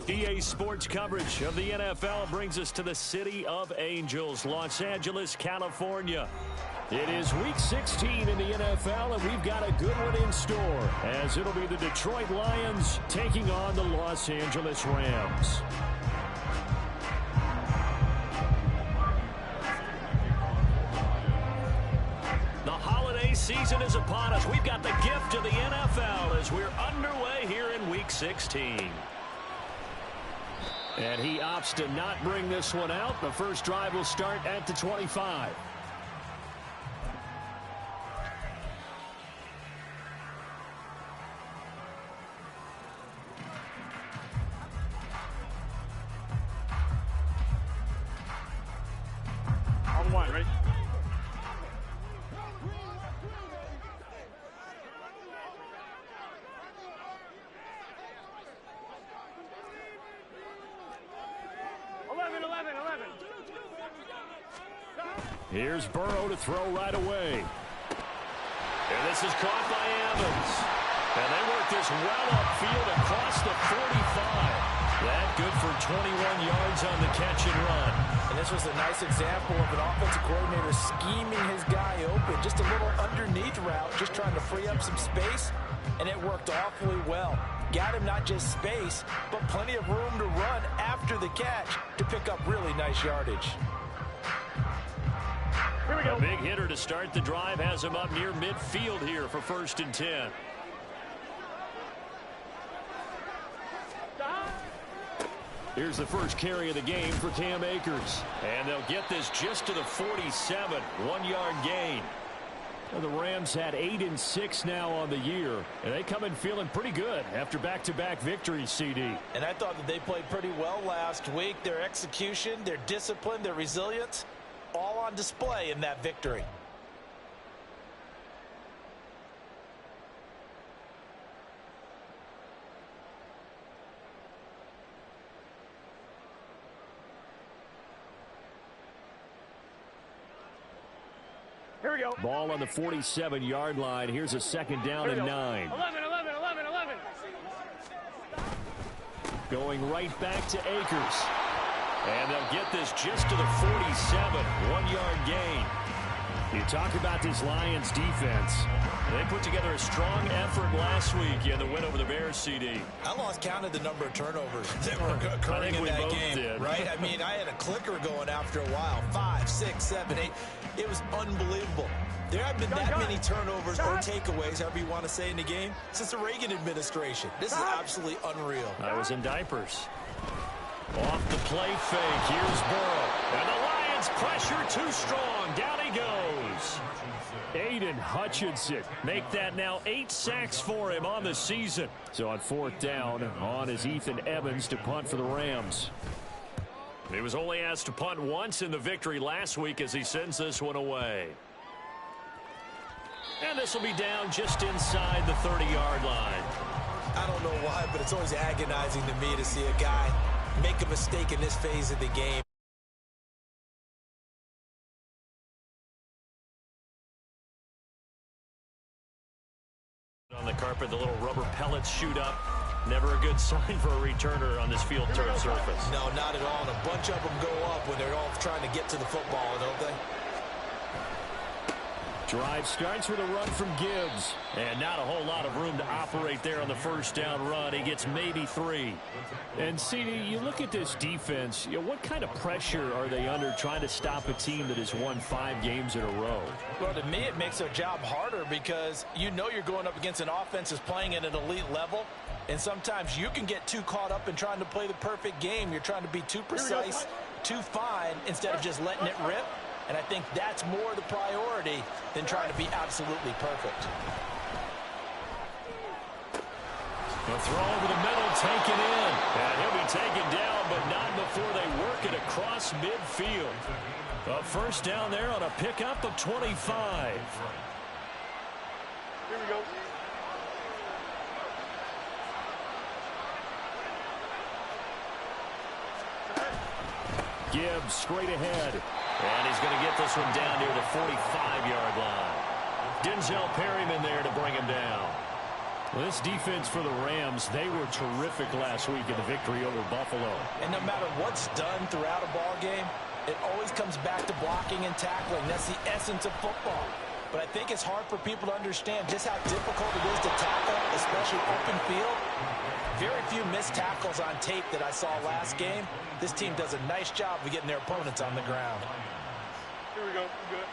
EA Sports coverage of the NFL brings us to the City of Angels, Los Angeles, California. It is Week 16 in the NFL, and we've got a good one in store, as it'll be the Detroit Lions taking on the Los Angeles Rams. The holiday season is upon us. We've got the gift of the NFL as we're underway here in Week 16. And he opts to not bring this one out. The first drive will start at the 25. On one, ready? Here's Burrow to throw right away. And this is caught by Evans. And they work this well upfield across the 45. That good for 21 yards on the catch and run. And this was a nice example of an offensive coordinator scheming his guy open. Just a little underneath route, just trying to free up some space. And it worked awfully well. Got him not just space, but plenty of room to run after the catch to pick up really nice yardage. Here we go. A big hitter to start the drive has him up near midfield here for 1st and 10. Here's the first carry of the game for Cam Akers. And they'll get this just to the 47. 1-yard gain. Well, the Rams had 8-6 now on the year. And they come in feeling pretty good after back-to-back victories, CD. And I thought that they played pretty well last week. Their execution, their discipline, their resilience, all on display in that victory. Here we go. Ball on the 47-yard line. Here's a 2nd down and 9. 11. Going right back to Akers. And they'll get this just to the 47. 1-yard gain. You talk about this Lions defense. They put together a strong effort last week in the win over the Bears, CD. I lost count of the number of turnovers that were occurring in that game, right? I mean, I had a clicker going after a while. 5, 6, 7, 8. It was unbelievable. There haven't been that many turnovers or takeaways, however you want to say, in the game since the Reagan administration. This is absolutely unreal. I was in diapers. Off the play fake. Here's Burrow. And the Lions pressure too strong. Down he goes. Aiden Hutchinson. Make that now 8 sacks for him on the season. So on 4th down, on is Ethan Evans to punt for the Rams. He was only asked to punt once in the victory last week as he sends this one away. And this will be down just inside the 30-yard line. I don't know why, but it's always agonizing to me to see a guy make a mistake in this phase of the game. On the carpet, the little rubber pellets shoot up. Never a good sign for a returner on this field turf surface. No, not at all. And a bunch of them go up when they're all trying to get to the football, don't they? Drive starts with a run from Gibbs. And not a whole lot of room to operate there on the 1st down run. He gets maybe 3. And, CD, you look at this defense, what kind of pressure are they under trying to stop a team that has won 5 games in a row? Well, to me, it makes their job harder because you know you're going up against an offense that's playing at an elite level. And sometimes you can get too caught up in trying to play the perfect game. You're trying to be too precise, too fine, instead of just letting it rip. And I think that's more the priority than trying to be absolutely perfect. The throw over the middle, taken in. And he'll be taken down, but not before they work it across midfield. A 1st down there on a pickup of 25. Here we go. Gibbs straight ahead. And he's going to get this one down near the 45-yard line. Denzel Perryman there to bring him down. This defense for the Rams, they were terrific last week in the victory over Buffalo. And no matter what's done throughout a ball game, it always comes back to blocking and tackling. That's the essence of football. But I think it's hard for people to understand just how difficult it is to tackle, especially open field. Very few missed tackles on tape that I saw last game. This team does a nice job of getting their opponents on the ground. Here we go. We're good.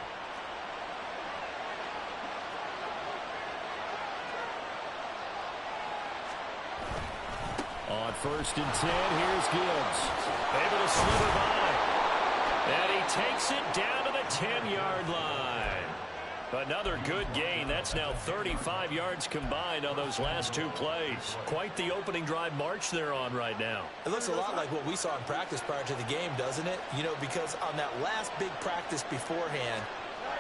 On 1st and 10, here's Gibbs. Able to slither by. And he takes it down to the 10-yard line. Another good gain. That's now 35 yards combined on those last 2 plays. Quite the opening drive march they're on right now. It looks a lot like what we saw in practice prior to the game, doesn't it? You know, because on that last big practice beforehand,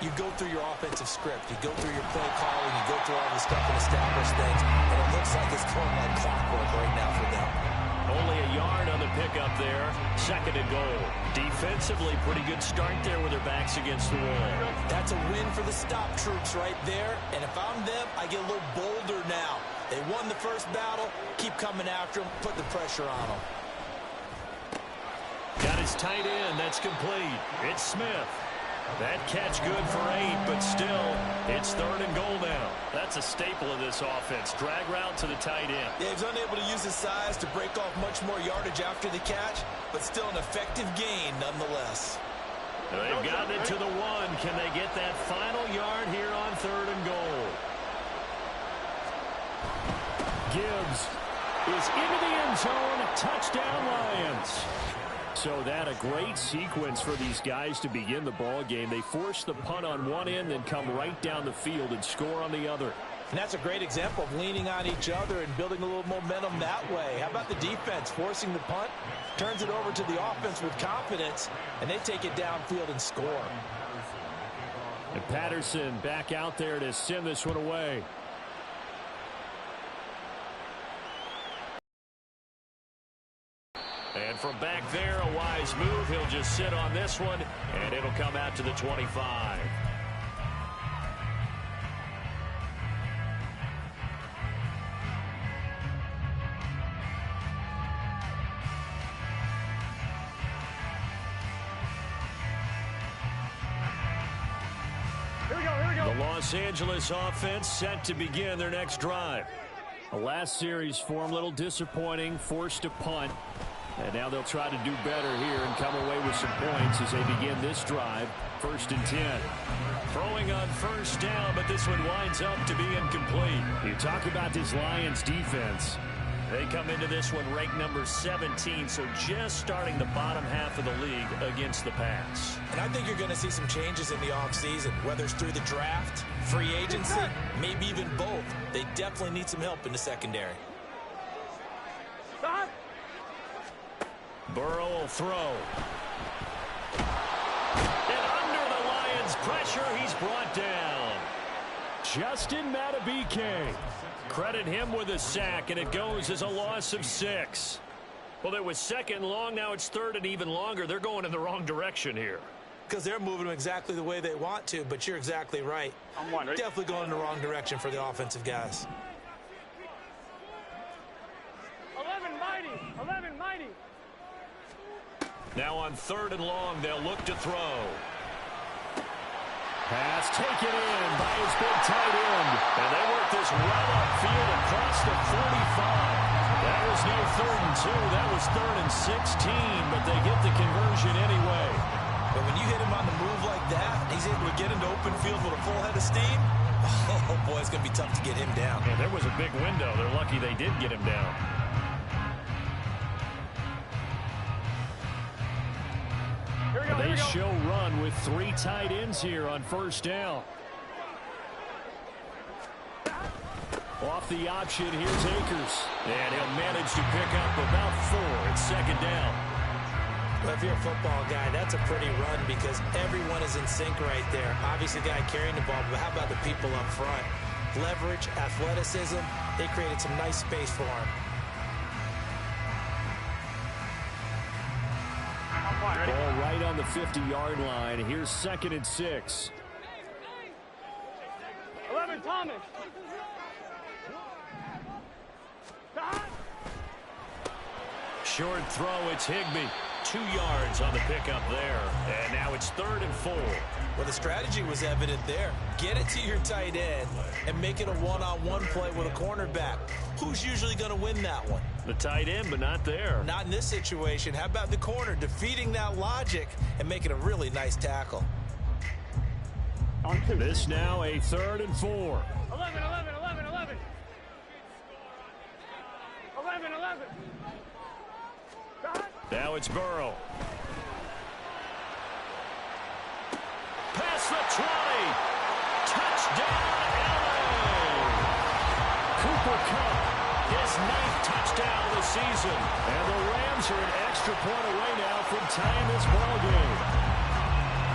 you go through your offensive script. You go through your play calling. You go through all the stuff and establish things. And it looks like it's going like clockwork right now for them. Only a yard on the pickup there. 2nd and goal. Defensively, pretty good start there with their backs against the wall. That's a win for the stop troops right there. And if I'm them, I get a little bolder now. They won the first battle. Keep coming after them. Put the pressure on them. Got his tight end. That's complete. It's Smith. That catch good for 8, but still, it's 3rd and goal now. That's a staple of this offense. Drag route to the tight end. Yeah, he's unable to use his size to break off much more yardage after the catch, but still an effective gain nonetheless. They've gotten it to the 1. Can they get that final yard here on 3rd and goal? Gibbs is into the end zone. Touchdown, Lions. So that a great sequence for these guys to begin the ball game. They force the punt on one end, then come right down the field and score on the other. And that's a great example of leaning on each other and building a little momentum that way. How about the defense forcing the punt, turns it over to the offense with confidence, and they take it downfield and score. And Patterson back out there to send this one away. And from back there, a wise move. He'll just sit on this one, and it'll come out to the 25. Here we go. The Los Angeles offense set to begin their next drive. The last series for them, a little disappointing, forced a punt. And now they'll try to do better here and come away with some points as they begin this drive. 1st and 10. Throwing on 1st down, but this one winds up to be incomplete. You talk about this Lions defense. They come into this one ranked number 17, so just starting the bottom half of the league against the pass. And I think you're going to see some changes in the offseason, whether it's through the draft, free agency, maybe even both. They definitely need some help in the secondary. Stop. Burrow will throw. And under the Lions' pressure, he's brought down. Justin Madubuike. Credit him with a sack, and it goes as a loss of 6. Well, it was 2nd and long. Now it's 3rd and even longer. They're going in the wrong direction here. Because they're moving them exactly the way they want to, but you're exactly right. I'm one, right? Definitely going in the wrong direction for the offensive guys. 11 mighty. Now on 3rd and long, they'll look to throw. Pass taken in by his big tight end. And they work this well upfield across the 45. That was no 3rd and 2. That was 3rd and 16, but they get the conversion anyway. But when you hit him on the move like that, he's able to get into open field with a full head of steam. Oh, boy, it's going to be tough to get him down. Yeah, there was a big window. They're lucky they did get him down. They show run with 3 tight ends here on 1st down. Off the option, here's Akers. And he'll manage to pick up about 4 at 2nd down. Well, if you're a football guy, that's a pretty run because everyone is in sync right there. Obviously, the guy carrying the ball, but how about the people up front? Leverage, athleticism, they created some nice space for him. Ball right on the 50-yard line. Here's 2nd and 6. 11, Thomas. short throw. It's Higbee. 2 yards on the pickup there. And now it's 3rd and 4. Well, the strategy was evident there. Get it to your tight end and make it a one-on-one play with a cornerback. Who's usually going to win that one? The tight end, but not there. Not in this situation. How about the corner defeating that logic and making a really nice tackle? This now a 3rd and 4. 11, 11, 11, 11. 11, 11. Now it's Burrow. Past the 20. Touchdown, LA. Cooper Kupp, his 9th touchdown of the season. And the Rams are an extra point away now from tying this ball game.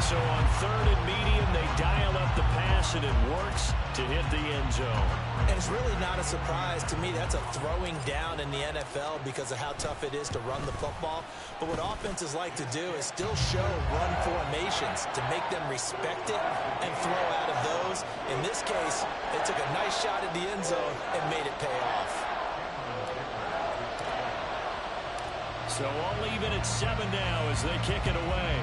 So on 3rd and medium, they dial up the pass, and it works to hit the end zone. And it's really not a surprise to me. That's a throwing down in the NFL because of how tough it is to run the football. But what offenses like to do is still show run formations to make them respect it and throw out of those. In this case, they took a nice shot at the end zone and made it pay off. So all even at 7 now as they kick it away.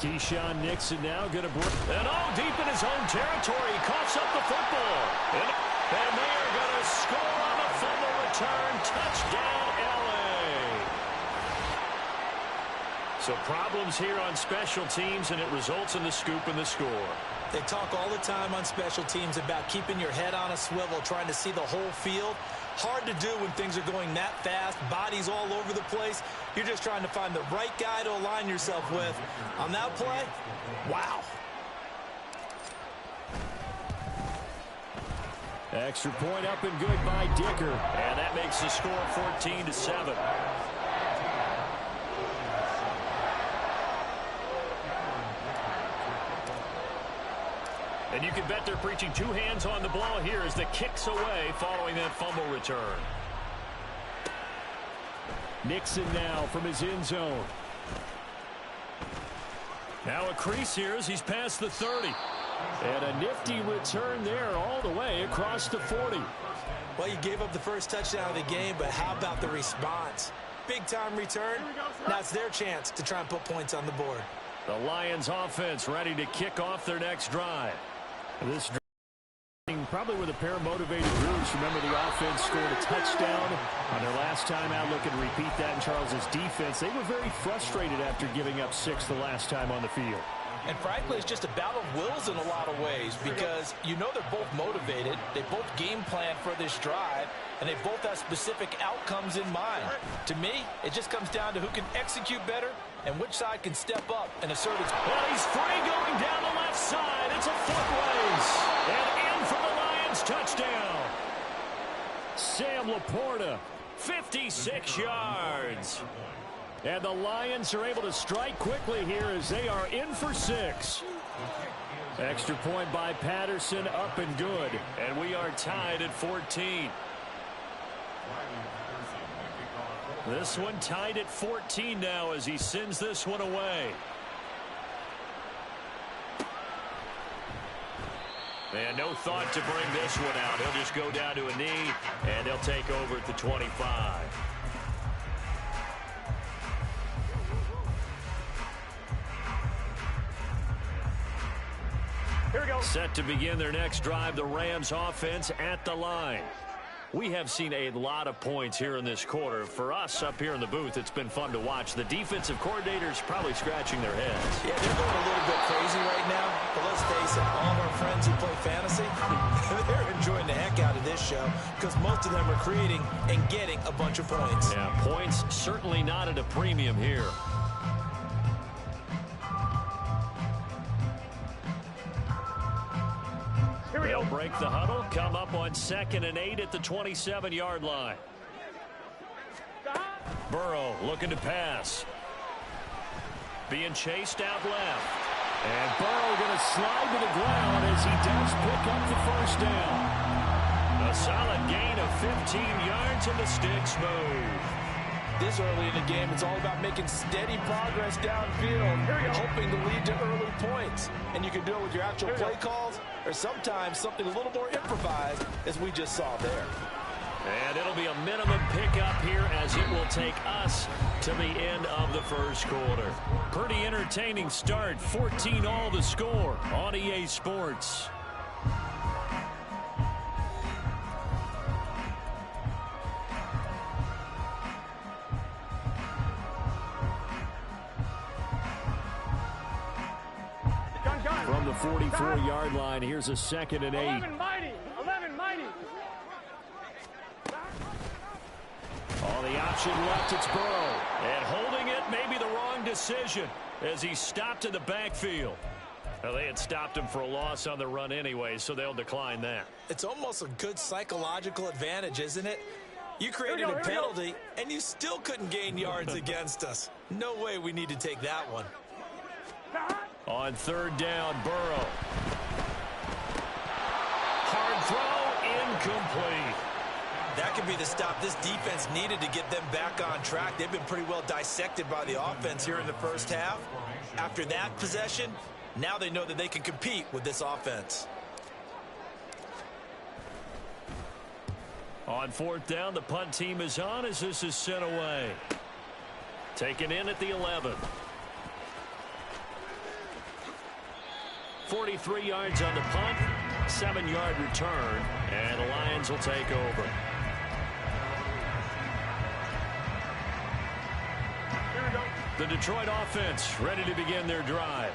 Keyshawn Nixon now going to bring. And deep in his own territory. He coughs up the football. And they are going to score on a fumble return. Touchdown, LA. So problems here on special teams, and it results in the scoop and the score. They talk all the time on special teams about keeping your head on a swivel, trying to see the whole field. Hard to do when things are going that fast, bodies all over the place. You're just trying to find the right guy to align yourself with. On that play, wow. Extra point up and good by Dicker. And that makes the score 14-7. And you can bet they're preaching 2 hands on the ball here as the kick's away following that fumble return. Nixon now from his end zone. Now a crease here as he's past the 30. And a nifty return there all the way across the 40. Well, you gave up the first touchdown of the game, but how about the response? Big-time return. Now it's their chance to try and put points on the board. The Lions offense ready to kick off their next drive. This probably with a pair of motivated groups. Remember, the offense scored a touchdown on their last time out. Looking to repeat that in Charles's defense. They were very frustrated after giving up 6 the last time on the field. And frankly, it's just a battle of wills in a lot of ways because you know they're both motivated. They both game plan for this drive, and they both have specific outcomes in mind. To me, it just comes down to who can execute better and which side can step up and assert its. Well, he's free going down the left side. It's a foot race. And in for the Lions touchdown. Sam Laporta, 56 yards. And the Lions are able to strike quickly here as they are in for 6. Extra point by Patterson, up and good. And we are tied at 14. This one tied at 14 now as he sends this one away. And no thought to bring this one out. He'll just go down to a knee, and they'll take over at the 25. Here we go. Set to begin their next drive, the Rams offense at the line. We have seen a lot of points here in this quarter. For us up here in the booth, it's been fun to watch. The defensive coordinators probably scratching their heads. Yeah, they're going a little bit crazy right now. But let's face it, all of our friends who play fantasy, they're enjoying the heck out of this show because most of them are creating and getting a bunch of points. Yeah, points certainly not at a premium here. They'll break the huddle, come up on 2nd and 8 at the 27-yard line. Burrow looking to pass. Being chased out left. And Burrow going to slide to the ground as he does pick up the first down. A solid gain of 15 yards and the sticks move. This early in the game, it's all about making steady progress downfield, hoping to lead to early points. And you can do it with your actual play calls or sometimes something a little more improvised, as we just saw there. And it'll be a minimum pickup here as it will take us to the end of the first quarter. Pretty entertaining start. 14-all the score on EA Sports. From the 44-yard line, here's a 2nd and 8. 11 mighty. 11 mighty. On the option left, it's Burrow. And holding it may be the wrong decision as he stopped in the backfield. Well, they had stopped him for a loss on the run anyway, so they'll decline that. It's almost a good psychological advantage, isn't it? You created a penalty, and you still couldn't gain yards against us. No way we need to take that one. On 3rd down, Burrow. Hard throw, incomplete. That could be the stop this defense needed to get them back on track. They've been pretty well dissected by the offense here in the first half. After that possession, now they know that they can compete with this offense. On 4th down, the punt team is on as this is sent away. Taken in at the 11. 43 yards on the punt, 7-yard return, and the Lions will take over. The Detroit offense ready to begin their drive.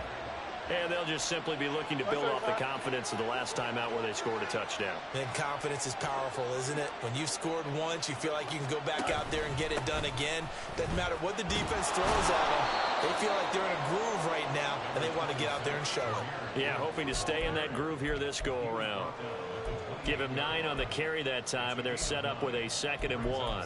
And they'll just simply be looking to build off the confidence of the last time out where they scored a touchdown. And confidence is powerful, isn't it? When you've scored once, you feel like you can go back out there and get it done again. Doesn't matter what the defense throws at them. They feel like they're in a groove right now, and they want to get out there and show them. Yeah, hoping to stay in that groove here this go-around. Give him 9 on the carry that time, and they're set up with a 2nd and 1.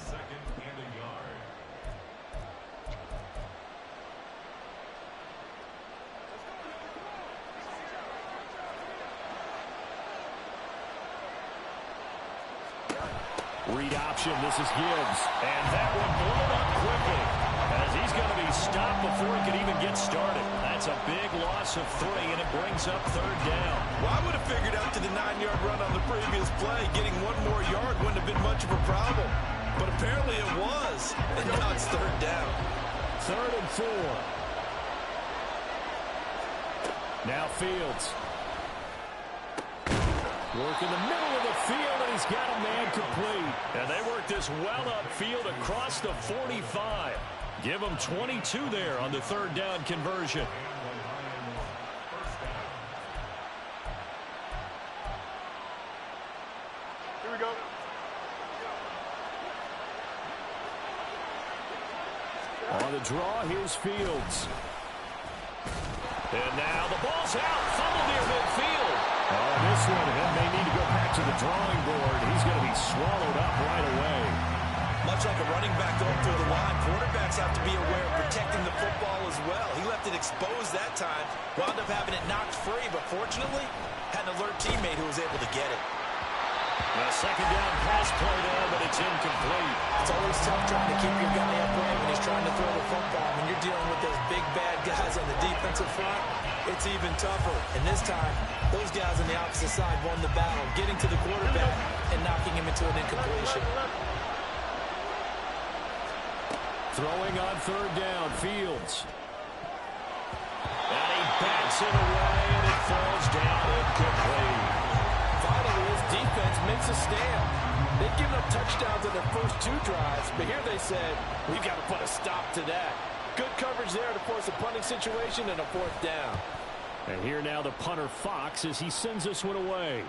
Read option, this is Gibbs. And that one blown up quickly as he's going to be stopped before he could even get started. That's a big loss of 3, and it brings up 3rd down. Well, I would have figured out to the 9-yard run on the previous play, getting 1 more yard wouldn't have been much of a problem. But apparently it was, and now it's 3rd down. 3rd and 4. Now Fields. Work in the middle of the field, and he's got a man complete. And they work this well upfield across the 45. Give them 22 there on the 3rd down conversion. Here we go. On the draw, here's Fields. And now the ball's out. Fumble near midfield. Oh, this one, he may need to go back to the drawing board. He's going to be swallowed up right away. Much like a running back going through the line, quarterbacks have to be aware of protecting the football as well. He left it exposed that time, wound up having it knocked free, but fortunately, had an alert teammate who was able to get it. A 2nd down pass play there, but it's incomplete. It's always tough trying to keep your guy upright when he's trying to throw the football. When you're dealing with those big, bad guys on the defensive front, it's even tougher. And this time, those guys on the opposite side won the battle, getting to the quarterback and knocking him into an incompletion. Throwing on 3rd down, Fields. And he bats it away, and it falls down incomplete. Finally, his defense makes a stand. They've given up touchdowns in their first 2 drives, but here they said, we've got to put a stop to that. Good coverage there to force a punting situation and a 4th down. And here now the punter Fox as he sends this one away.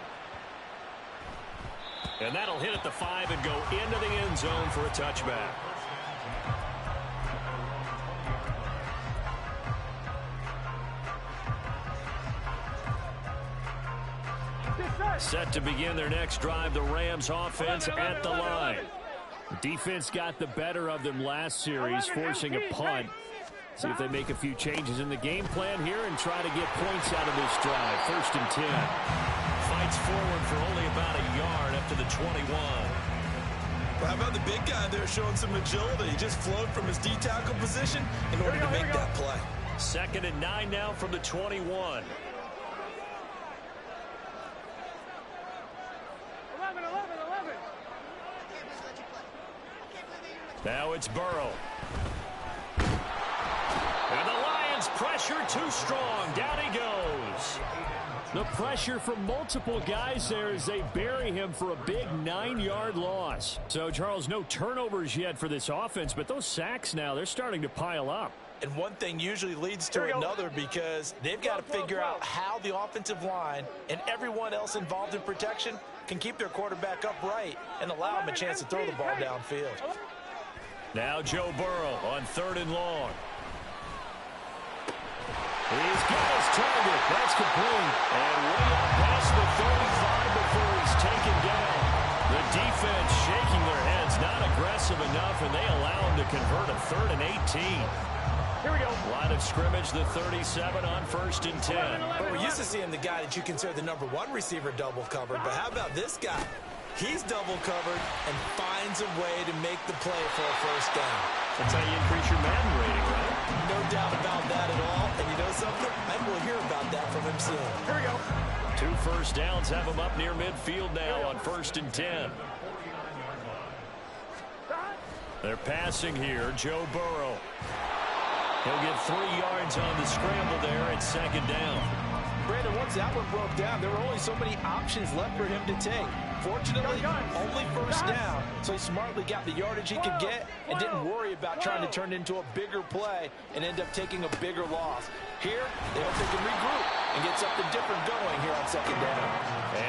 And that'll hit at the 5 and go into the end zone for a touchback. Set to begin their next drive, the Rams offense at the line. Defense got the better of them last series, forcing a punt. See if they make a few changes in the game plan here and try to get points out of this drive. 1st and 10. Fights forward for only about a yard up to the 21. Well, how about the big guy there showing some agility? He just flowed from his D-tackle position in order to make that play. 2nd and 9 now from the 21. 11. Now it's Burrow. And the Lions pressure too strong. Down he goes. The pressure from multiple guys there as they bury him for a big 9-yard loss. So, Charles, no turnovers yet for this offense, but those sacks now, they're starting to pile up. And one thing usually leads to another because they've got to figure out how the offensive line and everyone else involved in protection can keep their quarterback upright and allow him a chance to throw the ball downfield. Now Joe Burrow on 3rd and long. He's got his target. That's complete. And way up past the 35 before he's taken down. The defense shaking their heads, not aggressive enough, and they allow him to convert a 3rd and 18. Here we go. Line of scrimmage, the 37 on 1st and 10. But we're used to seeing the guy that you consider the #1 receiver double covered. But how about this guy? He's double covered and finds a way to make the play for a 1st down. That's how you increase your Madden rating, right? No doubt about that at all. And you know something? I will hear about that from him soon. Here we go. 2 first downs have him up near midfield now on 1st and 10. They're passing here. Joe Burrow. He'll get 3 yards on the scramble there at 2nd down. Brandon, once that one broke down, there were only so many options left for him to take. Fortunately, only 1st down, so he smartly got the yardage he could get and didn't worry about trying to turn it into a bigger play and end up taking a bigger loss. Here, they hope they can regroup and get something different going here on 2nd down.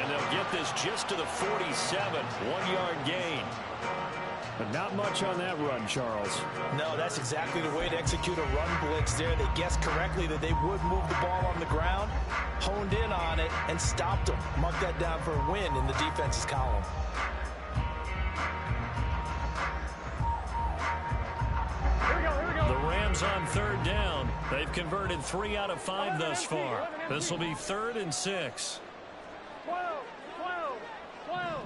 And they'll get this just to the 47, 1-yard gain. But not much on that run, Charles. No, that's exactly the way to execute a run blitz there. They guessed correctly that they would move the ball on the ground, honed in on it, and stopped them. Mark that down for a win in the defense's column. Here we go, here we go. The Rams on 3rd down. They've converted 3 out of 5 thus far. This will be 3rd and 6. 12, 12, 12.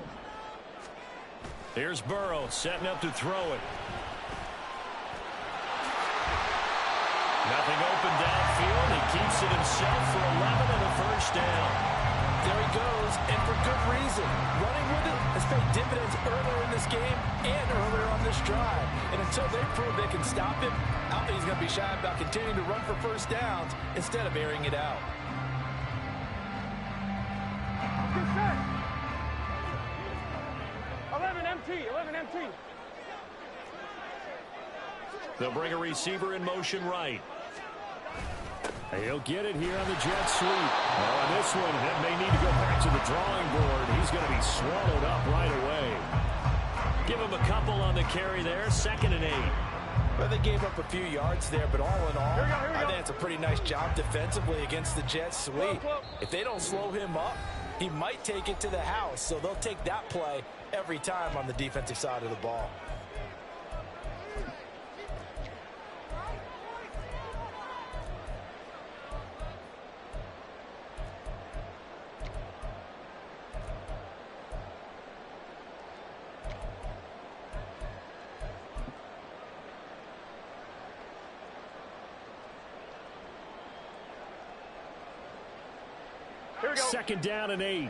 Here's Burrow setting up to throw it. Nothing open downfield. He keeps it himself for 11 and a 1st down. There he goes, and for good reason. Running with it has paid dividends earlier in this game and earlier on this drive. And until they prove they can stop him, I don't think he's going to be shy about continuing to run for 1st downs instead of airing it out. Get set. 11 MT, 11 MT. They'll bring a receiver in motion right. He'll get it here on the jet sweep. Oh, and this one, that may need to go back to the drawing board. He's going to be swallowed up right away. Give him a couple on the carry there. 2nd and 8. Well, they gave up a few yards there, but all in all, I think it's a pretty nice job defensively against the jet sweep. If they don't slow him up, he might take it to the house, so they'll take that play every time on the defensive side of the ball. Here we go. 2nd down and 8.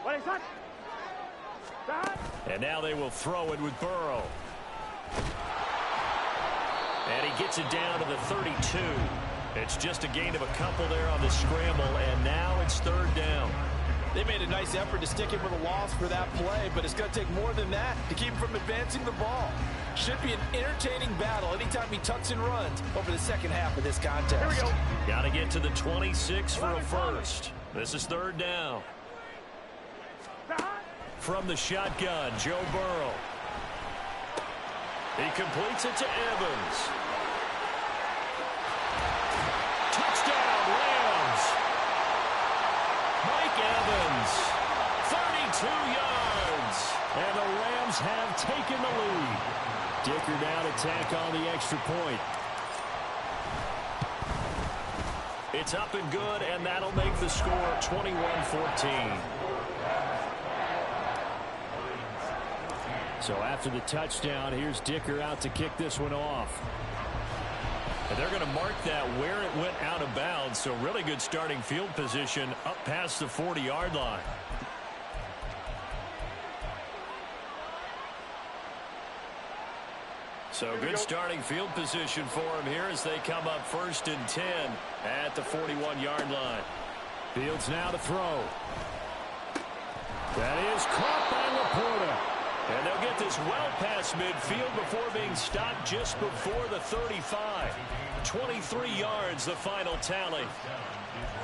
What is that? And now they will throw it with Burrow. And he gets it down to the 32. It's just a gain of a couple there on the scramble, and now it's 3rd down. They made a nice effort to stick him with a loss for that play, but it's going to take more than that to keep him from advancing the ball. Should be an entertaining battle anytime he tucks and runs over the 2nd half of this contest. Here we go. Got to get to the 26 for a 1st. This is 3rd down. From the shotgun, Joe Burrow. He completes it to Evans. Touchdown, Rams. Mike Evans, 32 yards. And the Rams have taken the lead. Dicker now to tack on the extra point. It's up and good, and that'll make the score 21-14. So after the touchdown, here's Dicker out to kick this one off. And they're going to mark that where it went out of bounds. So really good starting field position up past the 40-yard line. So good starting field position for him here as they come up 1st and 10 at the 41-yard line. Fields now to throw. That is caught by Laporta. And they'll get this well past midfield before being stopped just before the 35. 23 yards, the final tally.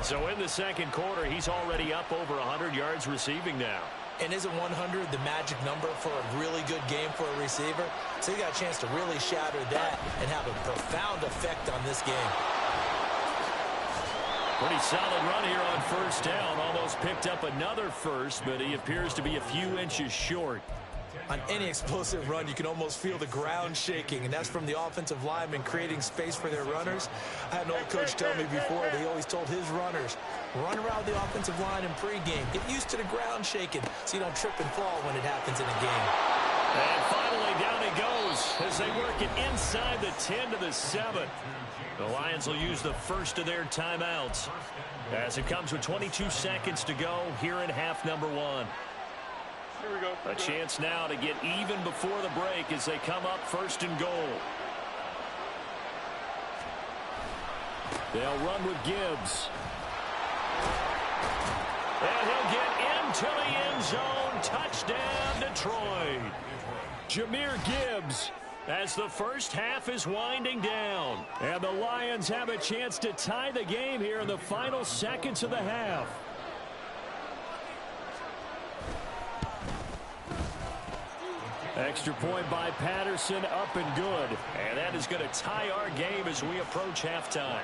So in the second quarter, he's already up over 100 yards receiving now. And isn't 100 the magic number for a really good game for a receiver? So you got a chance to really shatter that and have a profound effect on this game. Pretty solid run here on 1st down. Almost picked up another first, but he appears to be a few inches short. On any explosive run, you can almost feel the ground shaking, and that's from the offensive linemen creating space for their runners. I had an old coach tell me before that he always told his runners, run around the offensive line in pregame. Get used to the ground shaking so you don't trip and fall when it happens in a game. And finally, down he goes as they work it inside the 10 to the 7. The Lions will use the first of their timeouts as it comes with 22 seconds to go here in half number 1. Here we go. A chance now to get even before the break as they come up 1st and goal. They'll run with Gibbs. And he'll get into the end zone. Touchdown, Detroit. Jahmyr Gibbs as the first half is winding down. And the Lions have a chance to tie the game here in the final seconds of the half. Extra point by Patterson, up and good. And that is going to tie our game as we approach halftime.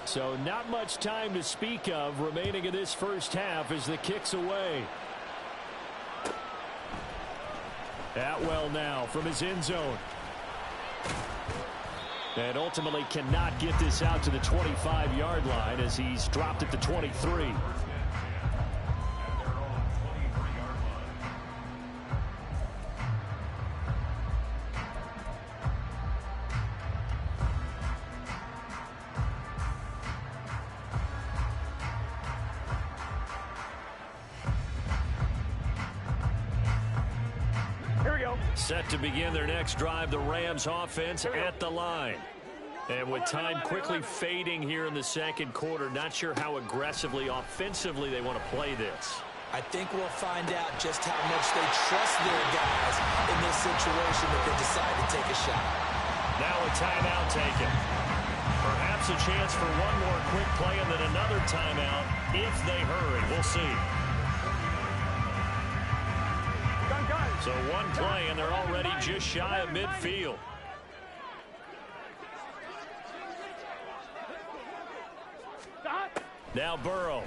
So not much time to speak of remaining in this first half as the kick's away. Atwell now from his end zone. And ultimately cannot get this out to the 25-yard line as he's dropped at the 23. Set to begin their next drive, the Rams offense at the line. And with time quickly fading here in the second quarter, not sure how aggressively, offensively they want to play this. I think we'll find out just how much they trust their guys in this situation if they decide to take a shot. Now a timeout taken. Perhaps a chance for one more quick play and then another timeout if they hurry. We'll see. So one play, and they're already just shy of midfield. Now Burrow.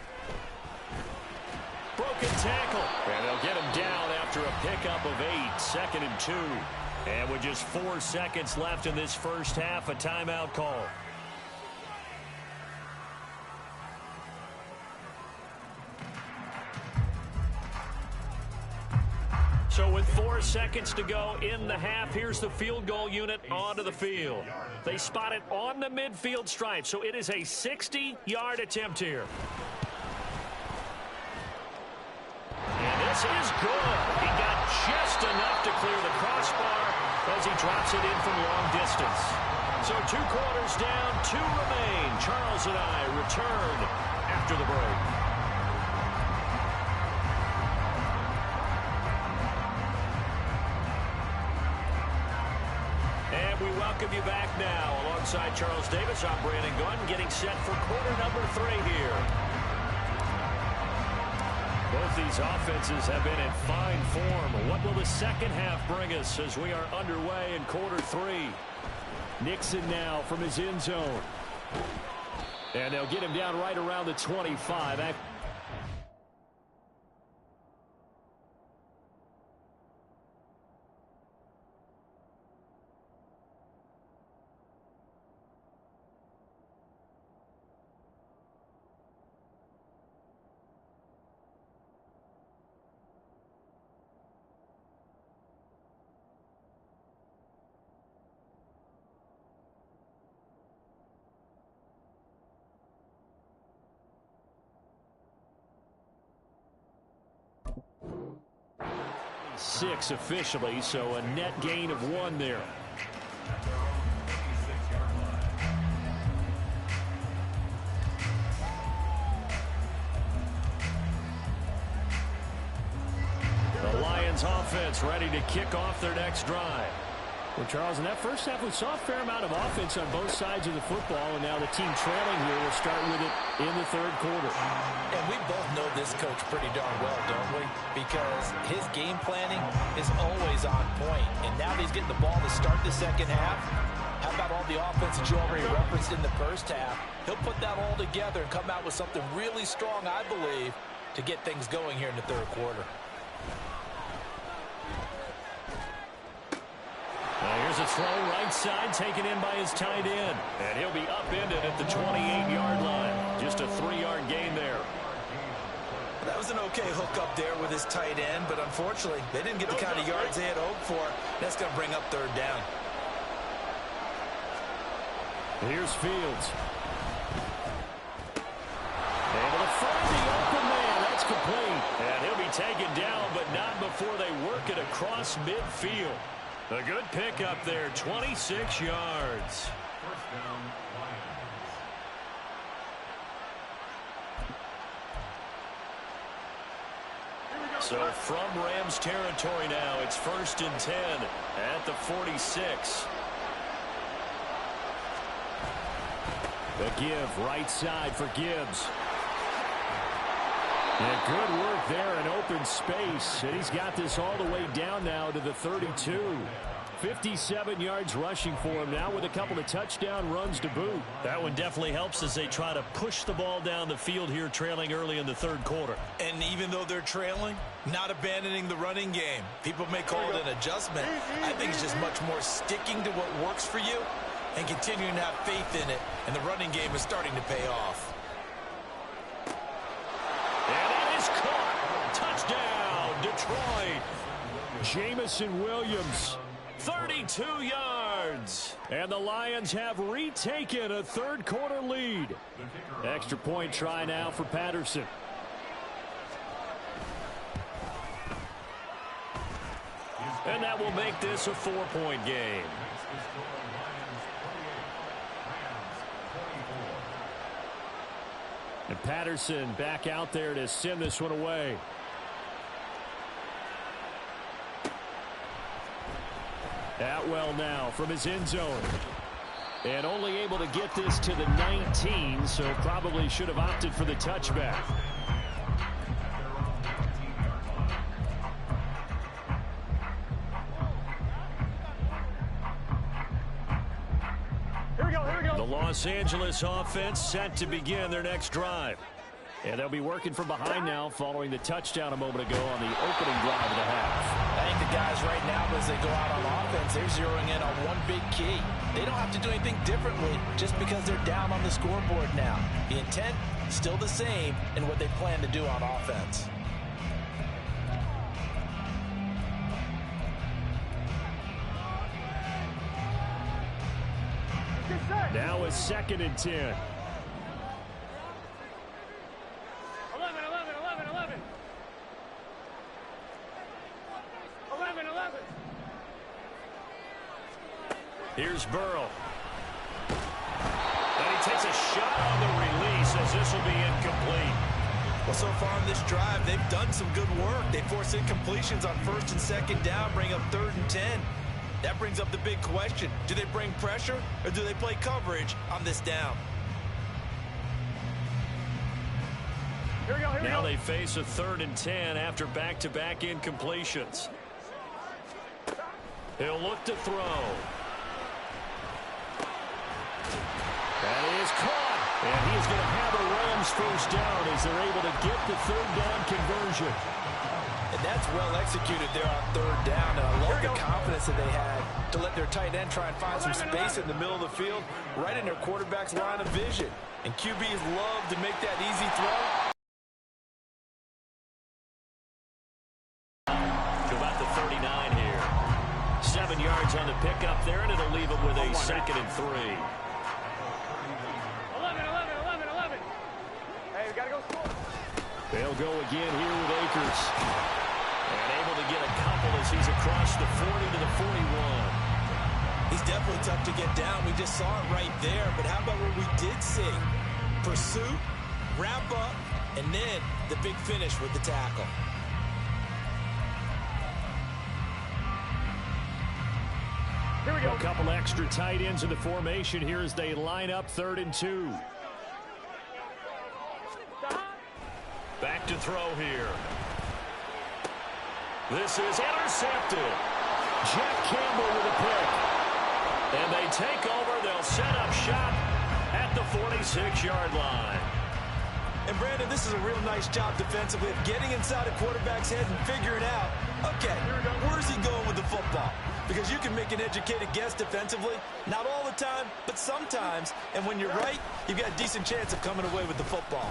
Broken tackle. And they'll get him down after a pickup of 8, 2nd and 2. And with just 4 seconds left in this first half, a timeout call. So with 4 seconds to go in the half, here's the field goal unit onto the field. They spot it on the midfield stripe, so it is a 60-yard attempt here. And this is good. He got just enough to clear the crossbar as he drops it in from long distance. So 2 quarters down, 2 remain. Charles and I return after the break. We welcome you back now. Alongside Charles Davis, I'm Brandon Gunn, getting set for quarter number 3 here. Both these offenses have been in fine form. What will the second half bring us as we are underway in quarter 3? Nixon now from his end zone. And they'll get him down right around the 25. 6 officially, so a net gain of 1 there. The Lions offense ready to kick off their next drive. Well, Charles, in that first half, we saw a fair amount of offense on both sides of the football, and now the team trailing here will start with it in the third quarter. And we both know this coach pretty darn well, don't we? Because his game planning is always on point. And now that he's getting the ball to start the second half, how about all the offense that you already referenced in the first half? He'll put that all together and come out with something really strong, I believe, to get things going here in the third quarter. Here's a throw right side taken in by his tight end. And he'll be upended at the 28-yard line. Just a 3-yard gain there. That was an okay hook up there with his tight end, but unfortunately, they didn't get the kind of yards they had hoped for. That's going to bring up third down. Here's Fields. Able to find the open man. That's complete. And he'll be taken down, but not before they work it across midfield. A good pickup there, 26 yards. First down, Lions. So from Rams territory now, it's 1st and 10 at the 46. The give, right side for Gibbs. And good work there in open space. And he's got this all the way down now to the 32. 57 yards rushing for him now with a couple of touchdown runs to boot. That one definitely helps as they try to push the ball down the field here, trailing early in the third quarter. And even though they're trailing, not abandoning the running game. People may call it an adjustment. I think it's just much more sticking to what works for you and continuing to have faith in it. And the running game is starting to pay off. And it is caught. Touchdown, Detroit. Jamison Williams, 32 yards. And the Lions have retaken a third quarter lead. Extra point try now for Patterson. And that will make this a 4-point game. And Patterson back out there to send this one away. Atwell now from his end zone. And only able to get this to the 19, so probably should have opted for the touchback. The Los Angeles offense set to begin their next drive. And they'll be working from behind now following the touchdown a moment ago on the opening drive of the half. I think the guys right now, as they go out on offense, they're zeroing in on one big key. They don't have to do anything differently just because they're down on the scoreboard now. The intent, still the same in what they plan to do on offense. Now a 2nd and 10. 11, 11, 11, 11. 11, 11. Here's Burrow. And he takes a shot on the release as this will be incomplete. Well, so far in this drive, they've done some good work. They force incompletions on 1st and 2nd down, bring up 3rd and 10. That brings up the big question. Do they bring pressure or do they play coverage on this down? Here we go, Now they face a 3rd and 10 after back-to-back incompletions. He'll look to throw. That is caught. And he's going to have a Rams first down as they're able to get the 3rd down conversion. And that's well executed there on 3rd down. And I love the confidence that they had to let their tight end try and find some space in the middle of the field, right in their quarterback's line of vision. And QBs love to make that easy throw. To about the 39 here. 7 yards on the pickup there, and it'll leave him with a 2nd and 3. 11, 11, 11, 11. Hey, we got to go score. They'll go again here with Akers. And able able to get a couple as he's across the 40 to the 41. He's definitely tough to get down. We just saw it right there. But how about what we did see? Pursuit, wrap up, and then the big finish with the tackle. Here we go. A couple extra tight ends in the formation here as they line up 3rd and 2. Back to throw here. This is intercepted. Jeff Campbell with a pick. And they take over. They'll set up shop at the 46-yard line. And, Brandon, this is a real nice job defensively of getting inside a quarterback's head and figuring out, okay, where's he going with the football? Because you can make an educated guess defensively, not all the time, but sometimes. And when you're right, you've got a decent chance of coming away with the football.